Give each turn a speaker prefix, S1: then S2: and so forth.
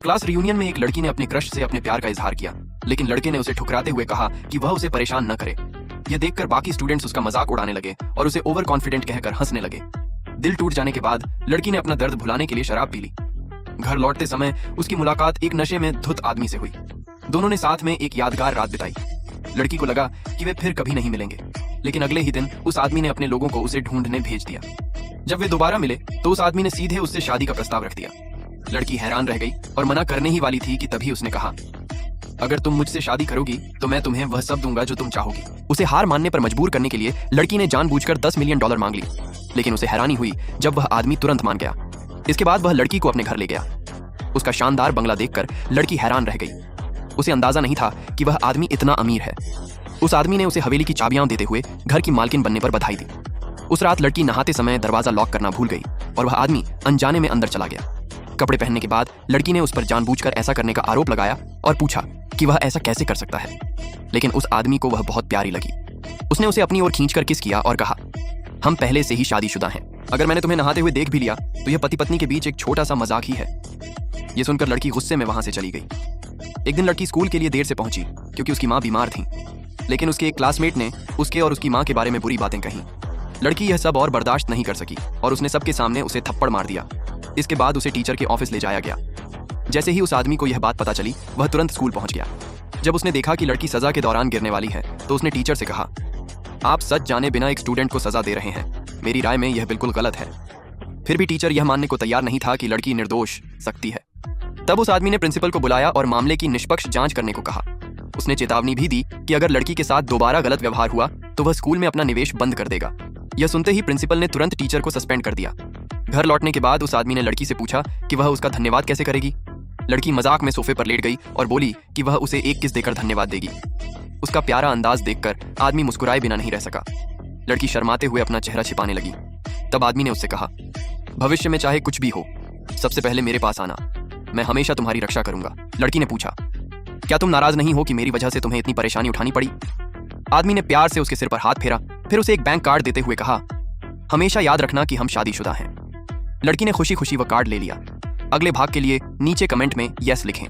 S1: Class reunion में एक लड़की ने अपने क्रश से अपने प्यार का इजहार किया, लेकिन लड़के ने उसे ठुकराते हुए कहा कि वह उसे परेशान न करे। यह देखकर बाकी स्टूडेंट्स उसका मजाक उड़ाने लगे और उसे ओवर कॉन्फिडेंट कहकर हंसने लगे। दिल टूट जाने के बाद लड़की ने अपना दर्द भुलाने के लिए शराब पी ली। घर लौटते समय उसकी मुलाकात एक नशे में धुत आदमी से हुई। दोनों ने साथ में एक यादगार रात बिताई। लड़की को लगा कि वे फिर कभी नहीं मिलेंगे, लेकिन अगले ही दिन उस आदमी ने अपने लोगों को उसे ढूंढने भेज दिया। जब वे दोबारा मिले तो उस आदमी ने सीधे उससे शादी का प्रस्ताव रख दिया। लड़की हैरान रह गई और मना करने ही वाली थी कि तभी उसने कहा, अगर तुम मुझसे शादी करोगी तो मैं तुम्हें वह सब दूंगा जो तुम चाहोगी। उसे हार मानने पर मजबूर करने के लिए लड़की ने जानबूझकर $10 मिलियन मांग ली, लेकिन उसे हैरानी हुई जब वह आदमी तुरंत मान गया। इसके बाद वह लड़की को अपने घर ले गया। उसका शानदार बंगला देखकर लड़की हैरान रह गई। उसे अंदाजा नहीं था कि वह आदमी इतना अमीर है। उस आदमी ने उसे हवेली की चाबियां देते हुए घर की मालकिन बनने पर बधाई दी। उस रात लड़की नहाते समय दरवाजा लॉक करना भूल गई और वह आदमी अनजाने में अंदर चला गया। कपड़े पहनने के बाद लड़की ने उस पर जानबूझकर ऐसा करने का आरोप लगाया और पूछा कि वह ऐसा कैसे कर सकता है, लेकिन उस आदमी को वह बहुत प्यारी लगी। उसने उसे अपनी ओर खींचकर किस किया और कहा, हम पहले से ही शादीशुदा हैं। अगर मैंने तुम्हें नहाते हुए देख भी लिया तो यह पति पत्नी के बीच एक छोटा सा मजाक ही है। यह सुनकर लड़की गुस्से में वहां से चली गई। एक दिन लड़की स्कूल के लिए देर से पहुंची क्योंकि उसकी माँ बीमार थी, लेकिन उसके एक क्लासमेट ने उसके और उसकी माँ के बारे में बुरी बातें कही। लड़की यह सब और बर्दाश्त नहीं कर सकी और उसने सबके सामने उसे थप्पड़ मार दिया। इसके बाद उसे टीचर के ऑफिस ले जाया गया। जैसे ही उस आदमी को यह बात पता चली, वह तुरंत स्कूल पहुंच गया। जब उसने देखा कि लड़की सजा के दौरान गिरने वाली है तो उसने टीचर से कहा, आप सच जाने बिना एक स्टूडेंट को सजा दे रहे हैं। मेरी राय में यह बिल्कुल गलत है। फिर भी टीचर यह मानने को तैयार नहीं था कि लड़की निर्दोष सकती है। तब उस आदमी ने प्रिंसिपल को बुलाया और मामले की निष्पक्ष जांच करने को कहा। उसने चेतावनी भी दी कि अगर लड़की के साथ दोबारा गलत व्यवहार हुआ तो वह स्कूल में अपना निवेश बंद कर देगा। यह सुनते ही प्रिंसिपल ने तुरंत टीचर को सस्पेंड कर दिया। घर लौटने के बाद उस आदमी ने लड़की से पूछा कि वह उसका धन्यवाद कैसे करेगी। लड़की मजाक में सोफे पर लेट गई और बोली कि वह उसे एक किस देकर धन्यवाद देगी। उसका प्यारा अंदाज देखकर आदमी मुस्कुराए बिना नहीं रह सका। लड़की शर्माते हुए अपना चेहरा छिपाने लगी। तब आदमी ने उससे कहा, भविष्य में चाहे कुछ भी हो, सबसे पहले मेरे पास आना, मैं हमेशा तुम्हारी रक्षा करूंगा। लड़की ने पूछा, क्या तुम नाराज नहीं हो कि मेरी वजह से तुम्हें इतनी परेशानी उठानी पड़ी? आदमी ने प्यार से उसके सिर पर हाथ फेरा, फिर उसे एक बैंक कार्ड देते हुए कहा, हमेशा याद रखना कि हम शादीशुदा हैं। लड़की ने खुशी खुशी वह कार्ड ले लिया। अगले भाग के लिए नीचे कमेंट में यस लिखें।